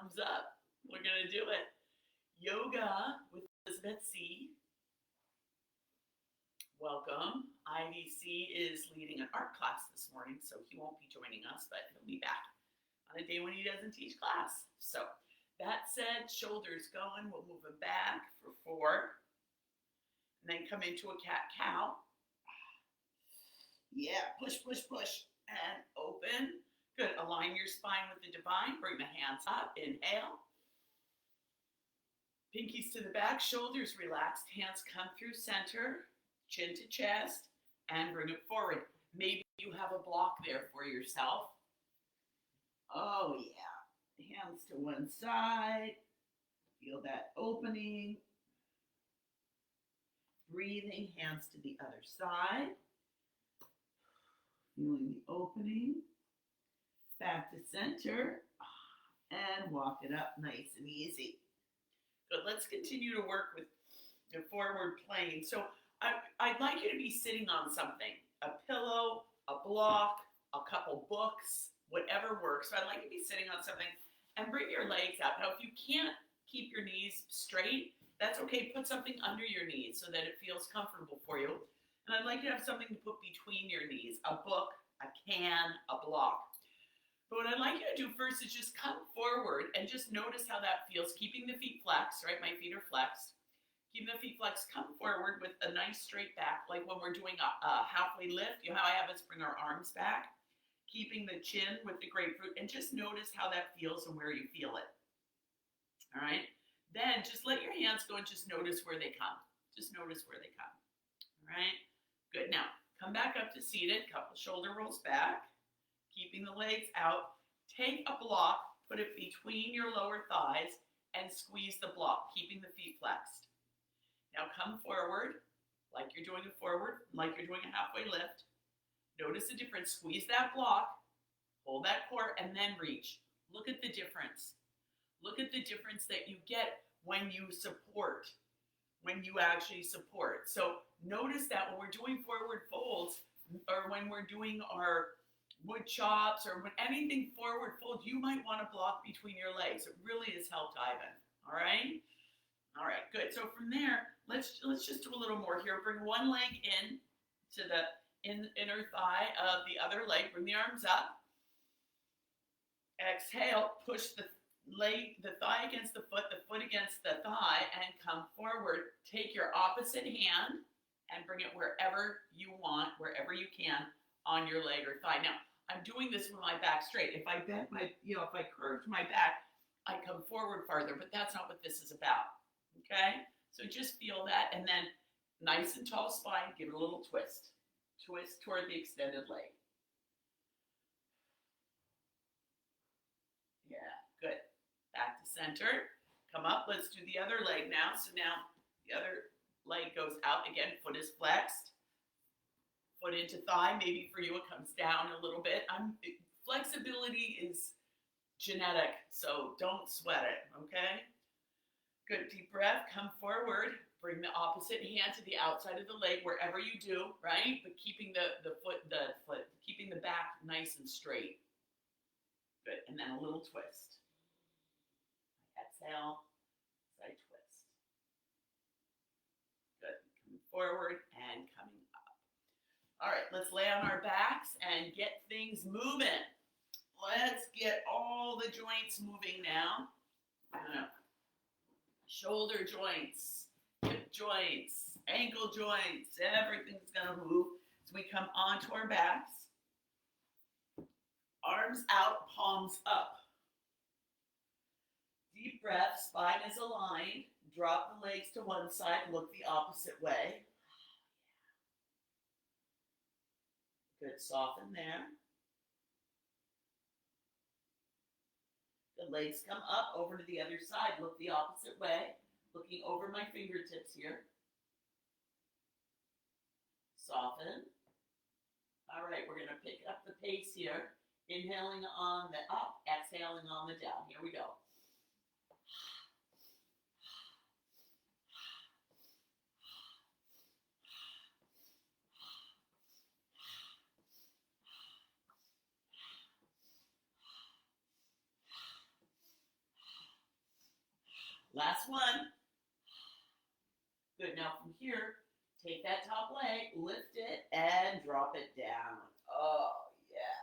Arms up. We're going to do it. Yoga with Elizabeth C. Welcome. IVC is leading an art class this morning, so he won't be joining us, but he'll be back on a day when he doesn't teach class. So that said, shoulders going. We'll move them back for 4. And then come into a cat-cow. Yeah, push, push, push. And open. Good. Align your spine with the divine. Bring the hands up. Inhale. Pinkies to the back. Shoulders relaxed. Hands come through center. Chin to chest. And bring it forward. Maybe you have a block there for yourself. Oh, yeah. Hands to one side. Feel that opening. Breathing. Hands to the other side. Feeling the opening. Back to center. And walk it up nice and easy. Good. Let's continue to work with the forward plane. So I'd like you to be sitting on something. A pillow, a block, a couple books, whatever works. So I'd like you to be sitting on something and bring your legs out. Now, if you can't keep your knees straight, that's okay. Put something under your knees so that it feels comfortable for you. And I'd like you to have something to put between your knees, a book, a can, a block. But what I'd like you to do first is just come forward and just notice how that feels, keeping the feet flexed, right? My feet are flexed. Keeping the feet flexed, come forward with a nice straight back, like when we're doing a halfway lift. You know how I have us bring our arms back? Keeping the chin with the grapefruit, and just notice how that feels and where you feel it. All right? Then just let your hands go and just notice where they come. Just notice where they come. All right? Good. Now, come back up to seated. Couple shoulder rolls back. Keeping the legs out. Take a block, put it between your lower thighs, and squeeze the block, keeping the feet flexed. Now come forward, like you're doing a forward, like you're doing a halfway lift. Notice the difference. Squeeze that block, hold that core, and then reach. Look at the difference. Look at the difference that you get when you support, when you actually support. So notice that when we're doing forward folds, or when we're doing our wood chops, or when anything forward fold, you might want to block between your legs. It really has helped Ivan. All right? All right, good. So from there, let's just do a little more here. Bring one leg in to the inner thigh of the other leg. Bring the arms up. Exhale, push the thigh against the foot against the thigh, and come forward. Take your opposite hand and bring it wherever you want, wherever you can on your leg or thigh. Now, I'm doing this with my back straight. If I bent if I curved my back, I come forward farther, but that's not what this is about. Okay? So just feel that, and then nice and tall spine, give it a little twist. Twist toward the extended leg. Yeah, good. Back to center. Come up. Let's do the other leg now. So now the other leg goes out again. Foot is flexed. Foot into thigh. Maybe for you it comes down a little bit. Flexibility is genetic, so don't sweat it, okay? Good, deep breath, come forward, bring the opposite hand to the outside of the leg, wherever you do, right? But keeping the foot, keeping the back nice and straight. Good, and then a little twist. Exhale, side twist. Good, coming forward and coming up. All right, let's lay on our backs and get things moving. Let's get all the joints moving now. Shoulder joints, hip joints, ankle joints, everything's going to move. So we come onto our backs. Arms out, palms up. Deep breath, spine is aligned. Drop the legs to one side, look the opposite way. Good, soften there. The legs come up over to the other side. Look the opposite way. Looking over my fingertips here. Soften. All right, we're going to pick up the pace here. Inhaling on the up, exhaling on the down. Here we go. Last one. Good. Now from here, take that top leg, lift it, and drop it down. Oh, yeah.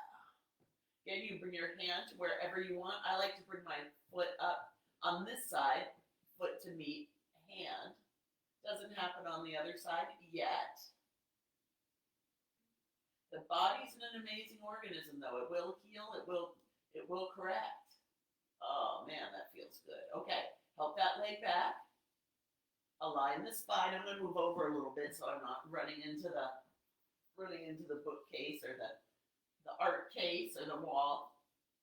Again, you bring your hand to wherever you want. I like to bring my foot up on this side, foot to meet hand. Doesn't happen on the other side yet. The body's an amazing organism, though. It will heal. It will correct. Oh, man, that feels good. Okay, help that leg back. Align the spine. I'm going to move over a little bit so I'm not running into the bookcase or the art case or the wall.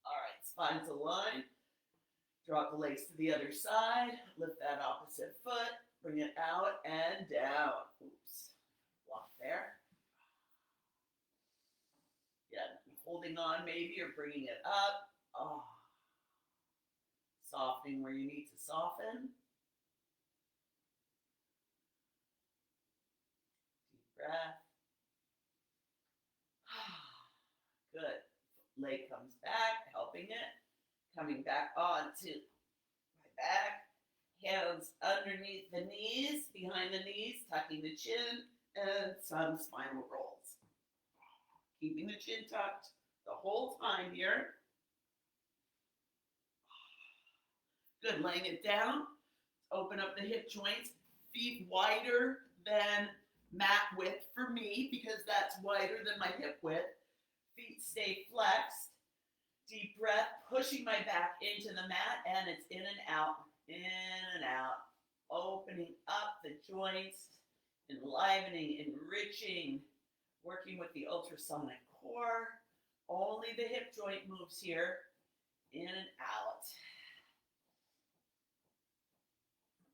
All right, spine's aligned. Drop the legs to the other side. Lift that opposite foot. Bring it out and down. Oops. Walk there. Yeah, holding on maybe or bringing it up. Oh. Softening where you need to soften. Breath. Good. Leg comes back, helping it. Coming back onto my back. Hands underneath the knees, behind the knees, tucking the chin, and some spinal rolls. Keeping the chin tucked the whole time here. Good. Laying it down. Open up the hip joints. Feet wider than mat width for me because that's wider than my hip width. Feet stay flexed. Deep breath, pushing my back into the mat, and it's in and out, opening up the joints, enlivening, enriching, working with the ultrasonic core. Only the hip joint moves here, in and out.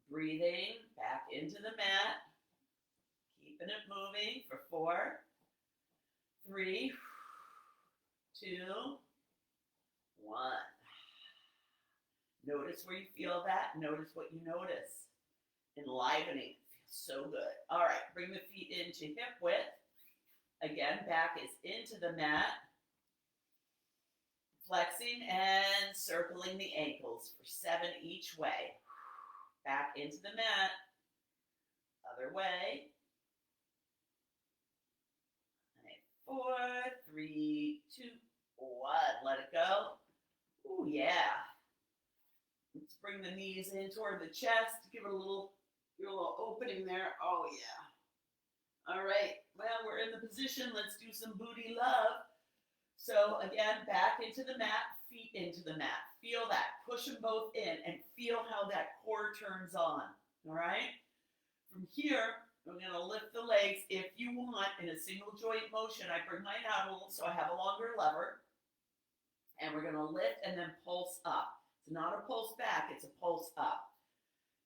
Breathing back into the mat. Keeping it moving for 4, 3, 2, 1. Notice where you feel that. Notice what you notice. Enlivening. Feels so good. All right, bring the feet into hip width. Again, back is into the mat. Flexing and circling the ankles for 7 each way. Back into the mat. Other way. 4, 3, 2, 1. Let it go. Ooh, yeah. Let's bring the knees in toward the chest. Give it a little opening there. Oh, yeah. All right. Well, we're in the position. Let's do some booty love. So, again, back into the mat, feet into the mat. Feel that. Push them both in and feel how that core turns on. All right? From here, we're going to lift the legs. If you want, in a single joint motion, I bring mine out a little so I have a longer lever. And we're going to lift and then pulse up. It's not a pulse back, it's a pulse up.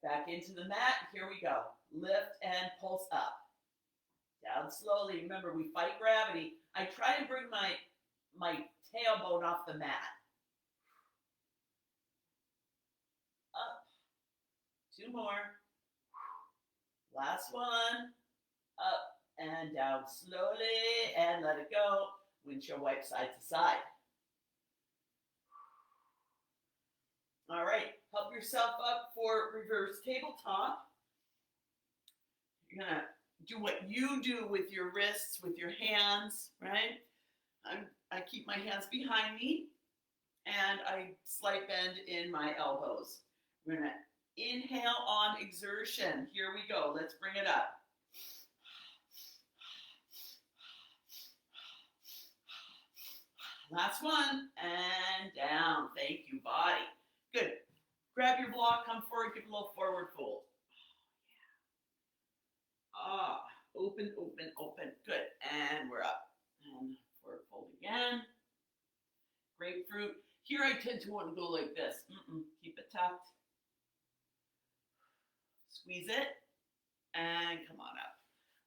Back into the mat. Here we go. Lift and pulse up. Down slowly. Remember, we fight gravity. I try and bring my tailbone off the mat. Up. 2 more. Last one. Up and down slowly and let it go. Windshield wipe side to side. All right. Help yourself up for reverse tabletop. You're going to do what you do with your wrists, with your hands, right? I keep my hands behind me and I slight bend in my elbows. We're going to inhale on exertion. Here we go. Let's bring it up. Last one. And down. Thank you, body. Good. Grab your block, come forward, give a little forward fold. Open, open, open. Good. And we're up. And forward fold again. Grapefruit. Here I tend to want to go like this. Keep it tucked. Squeeze it. And come on up.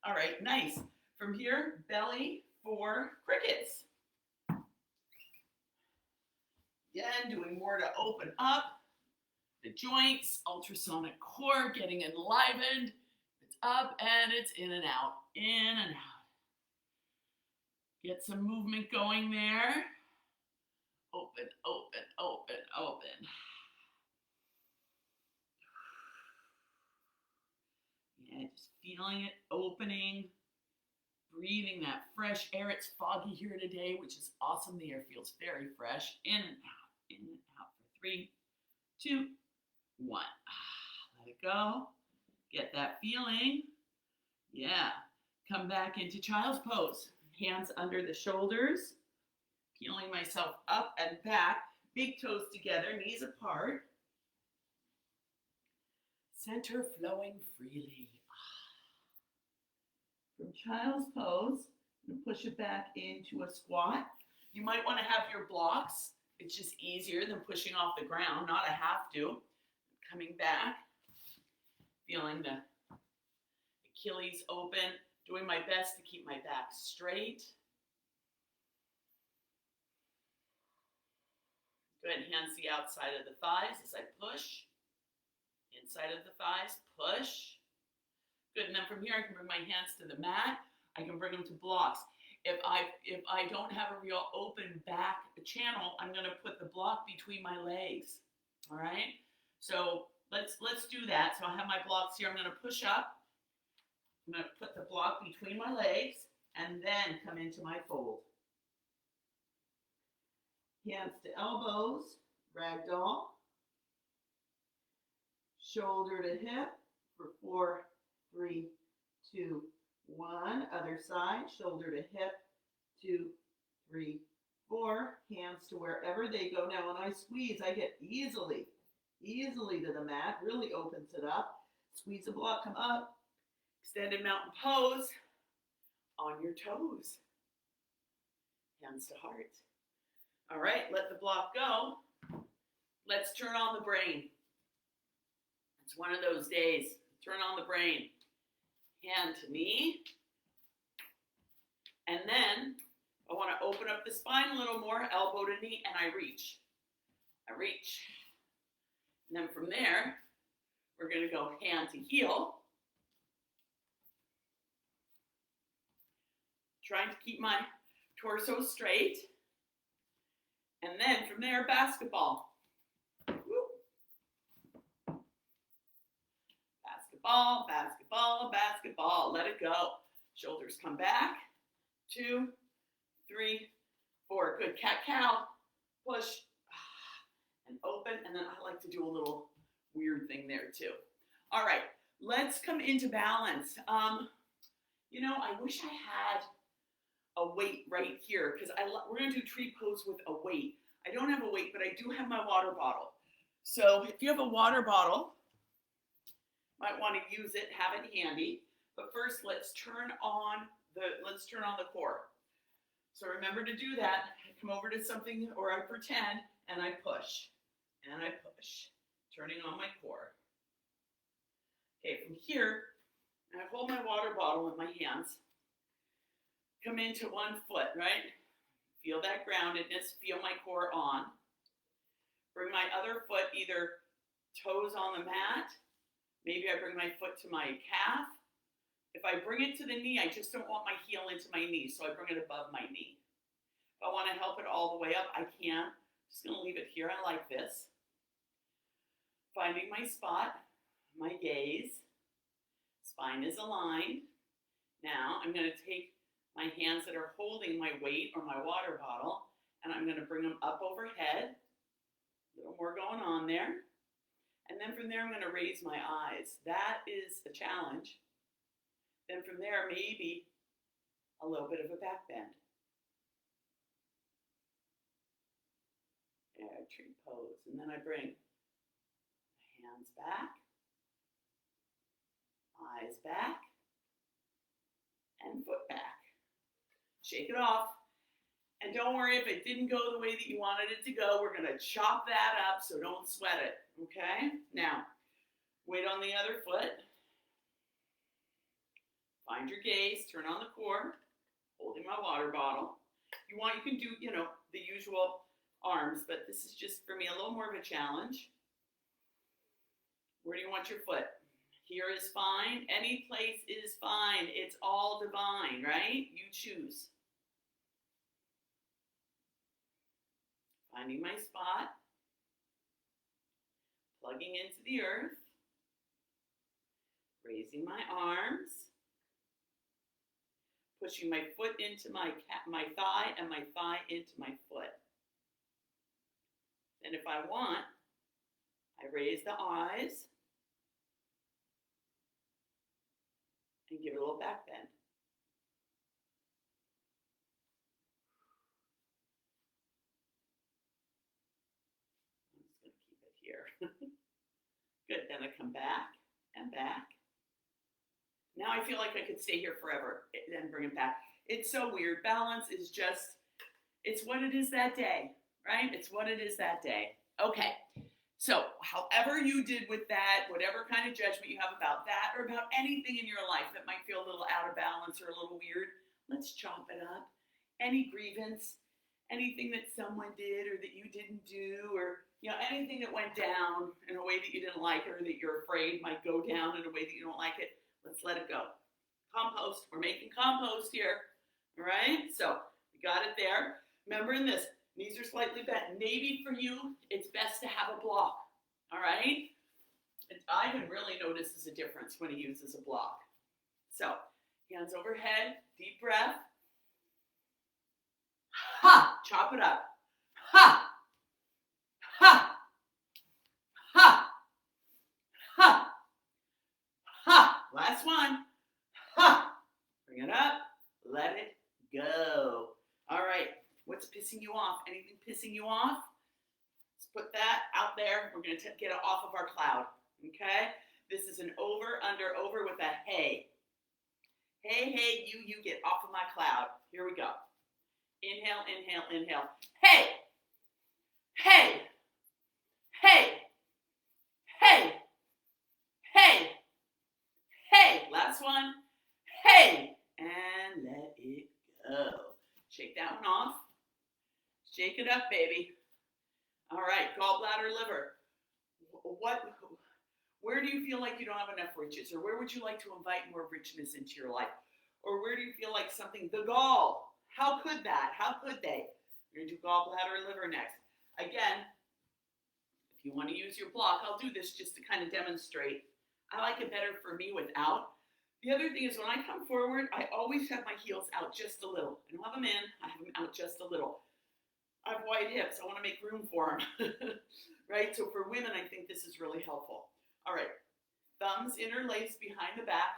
All right, nice. From here, belly for crickets. Again, doing more to open up the joints, ultrasonic core, getting enlivened. It's up and it's in and out, in and out. Get some movement going there. Open, open, open, open. feeling it opening, breathing that fresh air. It's foggy here today, which is awesome. The air feels very fresh. In and out for 3, 2, 1. Let it go. Get that feeling. Yeah. Come back into child's pose. Hands under the shoulders. Peeling myself up and back. Big toes together, knees apart. Center flowing freely. From child's pose, I'm going to push it back into a squat. You might want to have your blocks. It's just easier than pushing off the ground, not a have to. Coming back, feeling the Achilles open, doing my best to keep my back straight. Good, hands the outside of the thighs as I push. Inside of the thighs, push. Good, and then from here I can bring my hands to the mat. I can bring them to blocks. If I don't have a real open back channel, I'm going to put the block between my legs. All right? So let's do that. So I have my blocks here. I'm going to push up. I'm going to put the block between my legs and then come into my fold. Hands to elbows, ragdoll. Shoulder to hip for 4, 3, 2, 1. Other side, shoulder to hip, 2, 3, 4. Hands to wherever they go. Now when I squeeze, I get easily to the mat. Really opens it up. Squeeze the block, come up. Extended mountain pose. On your toes. Hands to heart. All right, let the block go. Let's turn on the brain. It's one of those days. Turn on the brain. Hand to knee. And then I want to open up the spine a little more, elbow to knee, and I reach. I reach. And then from there, we're going to go hand to heel. Trying to keep my torso straight. And then from there, basketball. Woo. Basketball, basketball, basketball. Let it go. Shoulders come back. 2, 3, 4. Good. Cat-cow. Push. And open. And then I like to do a little weird thing there too. All right. Let's come into balance. You know, I wish I had a weight right here because we're going to do tree pose with a weight. I don't have a weight, but I do have my water bottle. So if you have a water bottle, might want to use it, have it handy. But first, let's turn on the core. So remember to do that. I come over to something, or I pretend, and I push, turning on my core. Okay, from here, I hold my water bottle in my hands. Come into one foot, right? Feel that groundedness, feel my core on. Bring my other foot either toes on the mat. Maybe I bring my foot to my calf. If I bring it to the knee, I just don't want my heel into my knee, so I bring it above my knee. If I want to help it all the way up, I can. I'm just going to leave it here. I like this. Finding my spot, my gaze. Spine is aligned. Now I'm going to take my hands that are holding my weight or my water bottle, and I'm going to bring them up overhead. A little more going on there. And then from there, I'm going to raise my eyes. That is a challenge. Then from there, maybe a little bit of a back bend. Yeah, tree pose. And then I bring hands back, eyes back, and foot back. Shake it off. And don't worry if it didn't go the way that you wanted it to go. We're going to chop that up, so don't sweat it. Okay? Now, weight on the other foot. Find your gaze. Turn on the core. Holding my water bottle. If you want, you can do, the usual arms, but this is just, for me, a little more of a challenge. Where do you want your foot? Here is fine. Any place is fine. It's all divine, right? You choose. Finding my spot. Plugging into the earth. Raising my arms. pushing my foot into my thigh and my thigh into my foot. And if I want, I raise the eyes and give it a little back bend. I'm just going to keep it here. Good, then I come back and back. Now I feel like I could stay here forever and bring it back. It's so weird. Balance is just, it's what it is that day, right? It's what it is that day. Okay, so however you did with that, whatever kind of judgment you have about that or about anything in your life that might feel a little out of balance or a little weird, let's chop it up. Any grievance, anything that someone did or that you didn't do, or anything that went down in a way that you didn't like or that you're afraid might go down in a way that you don't like it, let's let it go. Compost. We're making compost here. All right? So we got it there. Remember in this, knees are slightly bent. Maybe for you, it's best to have a block. All right? And Ivan really notices a difference when he uses a block. So hands overhead, deep breath. Ha! Chop it up. Ha! Ha! Ha! Ha! Ha! Last one. Ha! Bring it up. Let it go. All right. What's pissing you off? Anything pissing you off? Let's put that out there. We're going to get it off of our cloud. Okay? This is an over, under, over with a hey. Hey, hey, you get off of my cloud. Here we go. Inhale, inhale, inhale. Hey! Hey! Hey! Hey! Hey! Hey! Last one. Hey! And let it go. Shake that one off. Shake it up, baby. All right, gallbladder, liver. Where do you feel like you don't have enough riches? Or where would you like to invite more richness into your life? Or where do you feel like something, the gall? How could that? How could they? We're going to do gallbladder, liver next. Again, if you want to use your block, I'll do this just to kind of demonstrate. I like it better for me without. The other thing is when I come forward, I always have my heels out just a little. I don't have them in, I have them out just a little. I have wide hips, I want to make room for them, right? So for women, I think this is really helpful. All right, thumbs interlaced behind the back,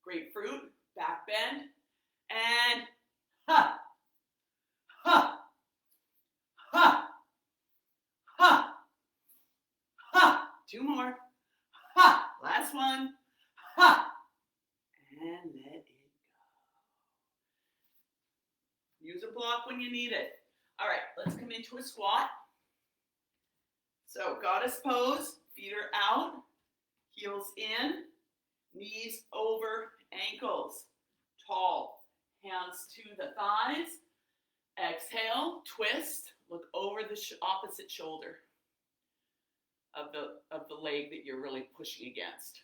grapefruit, back bend, and ha, ha, ha, ha, ha. Two more, ha, last one, ha. And let it go. Use a block when you need it. All right, let's come into a squat. So goddess pose, feet are out, heels in, knees over ankles, tall, hands to the thighs. Exhale, twist, look over the opposite shoulder of the leg that you're really pushing against.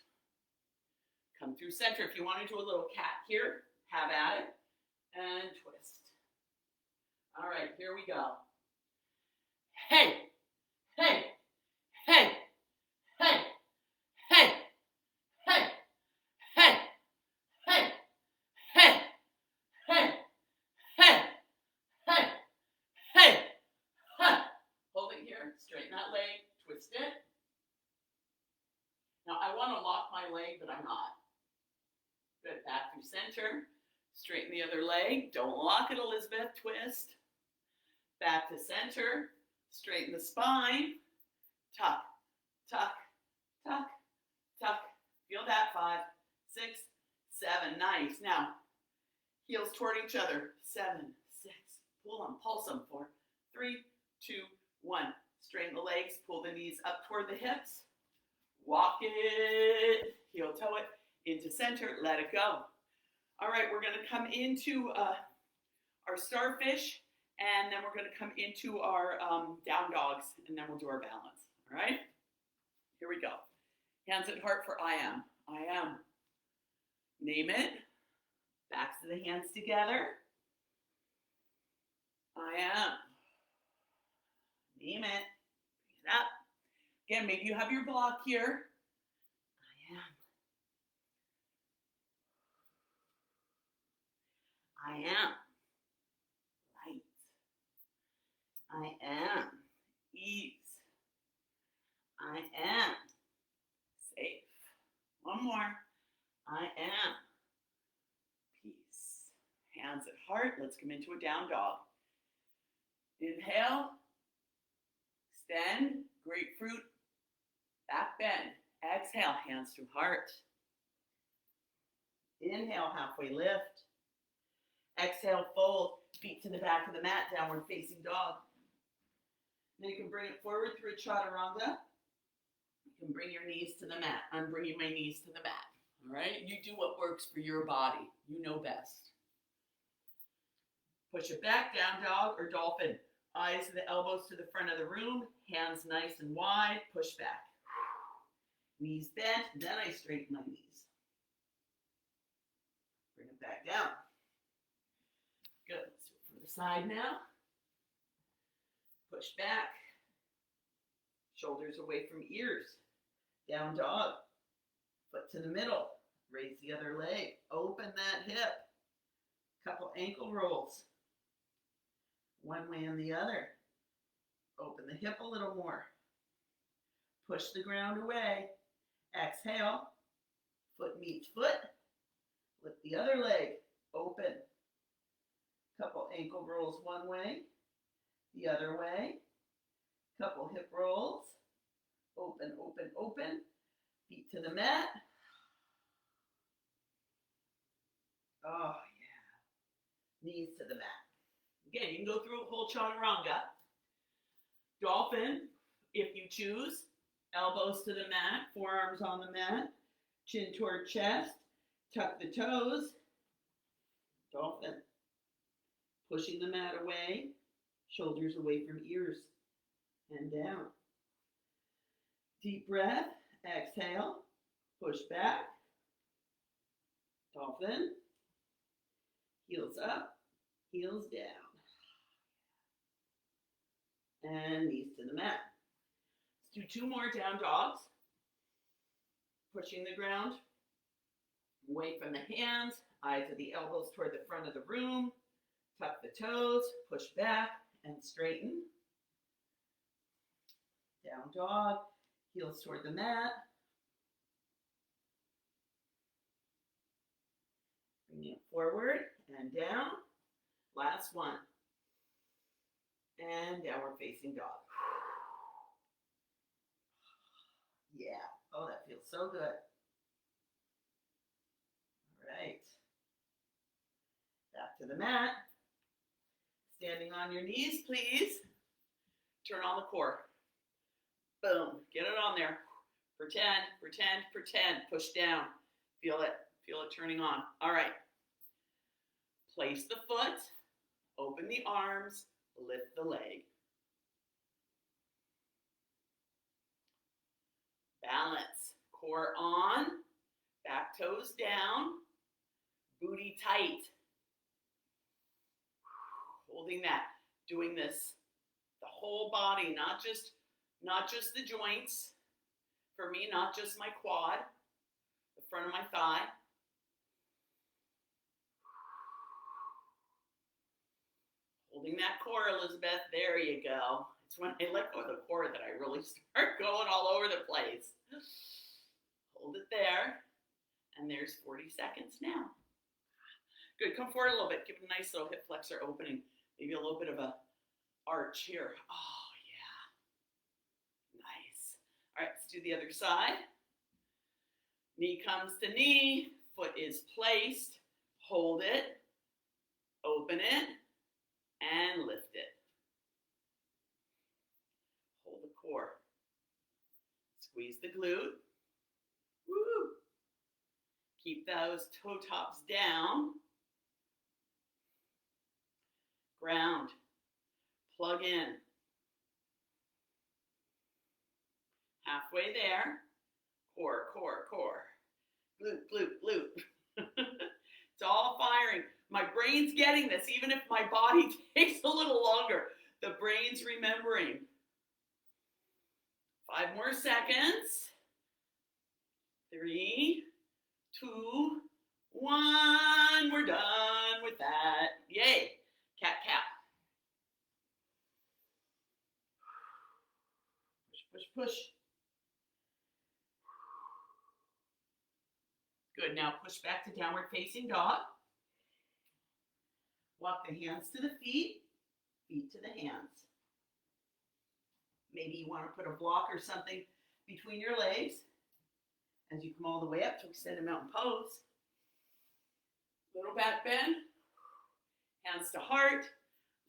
Come through center. If you want to do a little cat here, have at it. And twist. All right, here we go. Hey, hey, hey, hey, hey, hey, hey, hey, hey, hey, hey, hey, hey, hey. Hold it here. Straighten that leg. Twist it. Now, I want to lock my leg, but I'm not. Good, back through center. Straighten the other leg. Don't lock it, Elizabeth. Twist. Back to center. Straighten the spine. Tuck, tuck, tuck, tuck. Feel that. 5, 6, 7. Nice. Now, heels toward each other. 7, 6. Pull them. Pulse them. 4, 3, 2, 1. Straighten the legs. Pull the knees up toward the hips. Walk it. Heel toe it. Into center, let it go. All right, we're going to come into our starfish, and then we're going to come into our down dogs, and then we'll do our balance. All right? Here we go. Hands at heart for I am. I am. Name it. Backs of the hands together. I am. Name it. Bring it up. Again, maybe you have your block here. I am. I am light. I am ease. I am safe. One more. I am peace. Hands at heart. Let's come into a down dog. Inhale. Extend. Grapefruit. Back bend. Exhale. Hands to heart. Inhale. Halfway lift. Exhale. Fold. Feet to the back of the mat. Downward facing dog. Then you can bring it forward through a chaturanga. You can bring your knees to the mat. I'm bringing my knees to the mat. All right? You do what works for your body. You know best. Push it back, down dog or dolphin. Eyes and the elbows to the front of the room. Hands nice and wide. Push back. Knees bent. Then I straighten my knees. Bring it back down. Good. Let's do it from the side now. Push back. Shoulders away from ears. Down dog. Foot to the middle. Raise the other leg. Open that hip. Couple ankle rolls. One way and the other. Open the hip a little more. Push the ground away. Exhale. Foot meets foot. Lift the other leg. Open. Couple ankle rolls one way. The other way. Couple hip rolls. Open, open, open. Feet to the mat. Oh, yeah. Knees to the mat. Again, you can go through a whole chaturanga. Dolphin, if you choose. Elbows to the mat. Forearms on the mat. Chin toward chest. Tuck the toes. Dolphin. Pushing the mat away. Shoulders away from ears. And down. Deep breath. Exhale. Push back. Dolphin. Heels up. Heels down. And knees to the mat. Let's do two more down dogs. Pushing the ground. Away from the hands. Eyes of the elbows toward the front of the room. Tuck the toes. Push back and straighten. Down dog. Heels toward the mat. Bring it forward and down. Last one. And downward facing dog. Yeah. Oh, that feels so good. All right. Back to the mat. Standing on your knees, please. Turn on the core. Boom. Get it on there. Pretend, pretend, pretend. Push down. Feel it. Feel it turning on. All right. Place the foot. Open the arms. Lift the leg. Balance. Core on. Back toes down. Booty tight. Holding that. Doing this. The whole body, not just the joints. For me, not just my quad, the front of my thigh. Holding that core, Elizabeth. There you go. It's when I let go of the core that I really start going all over the place. Hold it there. And there's 40 seconds now. Good. Come forward a little bit. Give it a nice little hip flexor opening. Maybe a little bit of a arch here. Oh, yeah. Nice. All right, let's do the other side. Knee comes to knee. Foot is placed. Hold it. Open it. And lift it. Hold the core. Squeeze the glute. Woo! Keep those toe tops down. Ground. Plug in. Halfway there. Core, core, core. Glute, glute, glute. It's all firing. My brain's getting this, even if my body takes a little longer. The brain's remembering. 5 more seconds. 3, 2, 1. We're done with that. Okay, cat-cow. Push, push, push. Good, now push back to downward facing dog. Walk the hands to the feet, feet to the hands. Maybe you want to put a block or something between your legs as you come all the way up to extended mountain pose. Little back bend, hands to heart.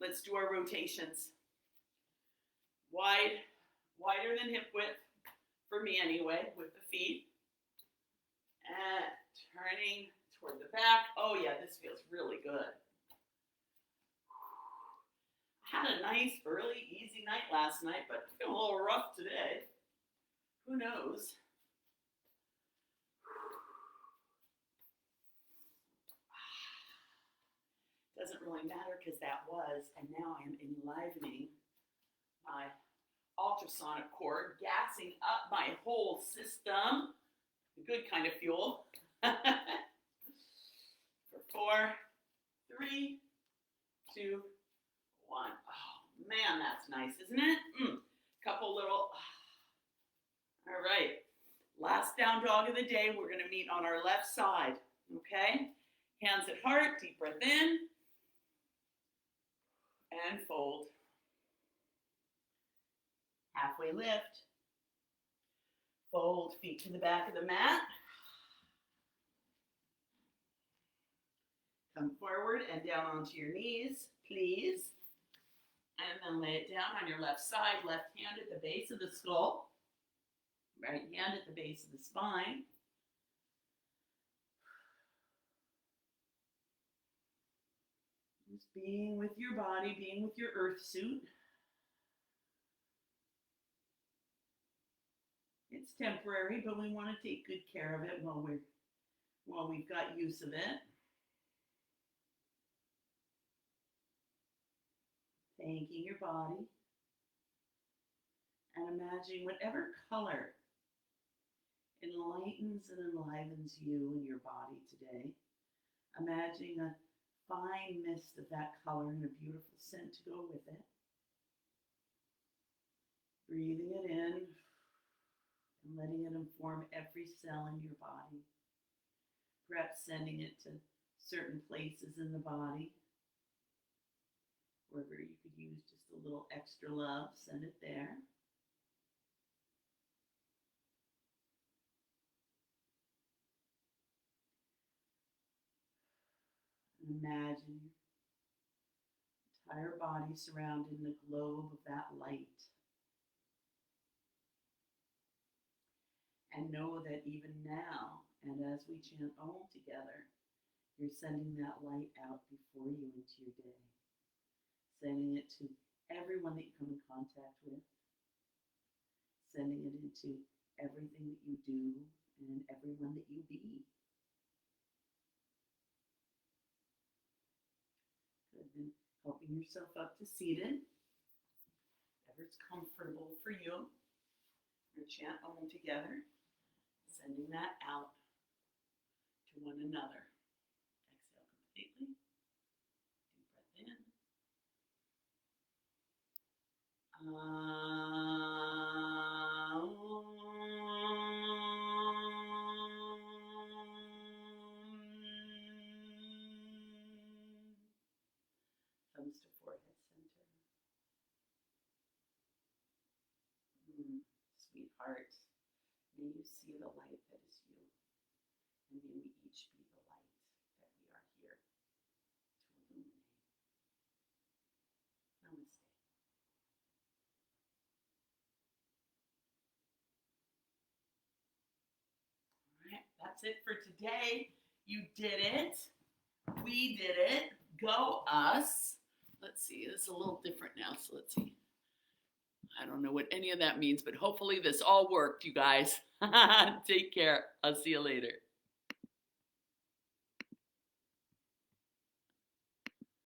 Let's do our rotations. Wide, wider than hip width, for me anyway, with the feet. And turning toward the back. Oh yeah, this feels really good. Had a nice, early, easy night last night, but I feel a little rough today. Who knows? Doesn't really matter because that was, and now I am enlivening my ultrasonic cord, gassing up my whole system. The good kind of fuel. For 4, 3, 2, 1. Oh man, that's nice, isn't it? Couple little. All right. Last down dog of the day. We're going to meet on our left side. Okay. Hands at heart. Deep breath in. And fold. Halfway lift. Fold, feet to the back of the mat. Come forward and down onto your knees, please. And then lay it down on your left side, left hand at the base of the skull, right hand at the base of the spine. Just being with your body, being with your earth suit. It's temporary, but we want to take good care of it while we've got use of it. Thanking your body. And imagining whatever color enlightens and enlivens you and your body today. Imagining a fine mist of that color and a beautiful scent to go with it. Breathing it in and letting it inform every cell in your body. Perhaps sending it to certain places in the body. Wherever you could use just a little extra love, send it there. And imagine your entire body surrounded in the globe of that light. And know that even now, and as we chant Om together, you're sending that light out before you into your day. Sending it to everyone that you come in contact with. Sending it into everything that you do and everyone that you be. Good. Then helping yourself up to seated. Whatever's comfortable for you. Or chant Om together. Sending that out to one another. Exhale completely. Deep breath in. Thumbs to forehead center. Sweetheart, may you see the light that is you, and may we each be the light that we are here to illuminate. Namaste. All right, that's it for today. You did it. We did it. Go us. Let's see, this is a little different now, so let's see. I don't know what any of that means, but hopefully this all worked, you guys. Take care. I'll see you later.